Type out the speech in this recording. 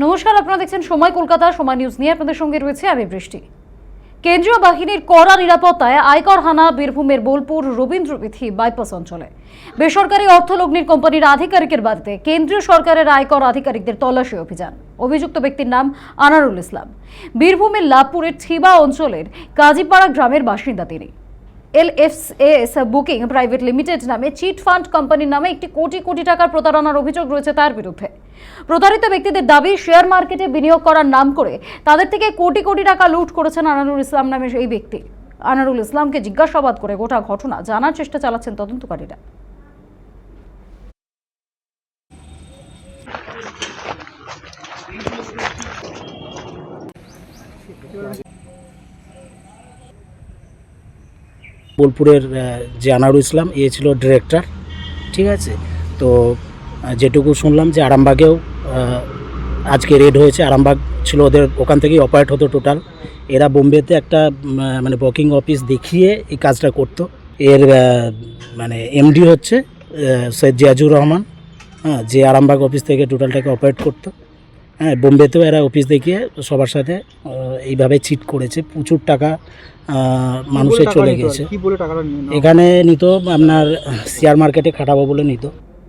নমস্কার, আপনারা দেখছেন সময় কলকাতা। সময় নিউজ নিয়ে আপনাদের সঙ্গে রয়েছে আমি বৃষ্টি। কেন্দ্রীয় বাহিনীর কড়া নিরাপত্তায় আয়কর হানা বীরভূমের বোলপুর রবীন্দ্রপীঠি বাইপাস অঞ্চলে। বেসরকারি অর্থলগ্নির কোম্পানির আধিকারিকের বাড়িতে কেন্দ্রীয় সরকারের আয়কর আধিকারিকদের তল্লাশি অভিযান। অভিযুক্ত ব্যক্তির নাম আনারুল ইসলাম। বীরভূমের লাভপুরের ছিবা অঞ্চলের কাজীপাড়া গ্রামের বাসিন্দা তিনি। LFS বুকিং প্রাইভেট লিমিটেড নামে চিট ফান্ড কোম্পানির নামে একটি কোটি কোটি টাকার প্রতারণার অভিযোগ রয়েছে তার বিরুদ্ধে। প্রতারিত ব্যক্তিদের দাবি, শেয়ার মার্কেটে বিনিয়োগ করার নাম করে তাদের থেকে কোটি কোটি টাকা লুট করেছেন আনারুল ইসলাম নামে এই ব্যক্তি। আনারুল ইসলামকে জিজ্ঞাসাবাদ করে গোটা ঘটনা জানার চেষ্টা চালাচ্ছেন তদন্তকারীরা। বোলপুরের যে আনারুল ইসলাম ছিল ডিরেক্টর, ঠিক আছে। তো যেটুকু শুনলাম যে আরামবাগেও আজকে রেড হয়েছে। আরামবাগ ছিল ওদের, ওখান থেকেই অপারেট হতো টোটাল। এরা বোম্বেতে একটা মানে বুকিং অফিস দেখিয়ে এই কাজটা করতো। এর মানে এমডি হচ্ছে সৈয়দ জিয়াজুর রহমান, হ্যাঁ, যে আরামবাগ অফিস থেকে টোটালটাকে অপারেট করতো। হ্যাঁ, বোম্বেতেও এরা অফিস দেখিয়ে সবার সাথে এইভাবে চিট করেছে। প্রচুর টাকা মানুষের চলে গেছে। কি বলে টাকাটা এখানে নিত আপনার শেয়ার মার্কেটে খাটাবো বলে নিত।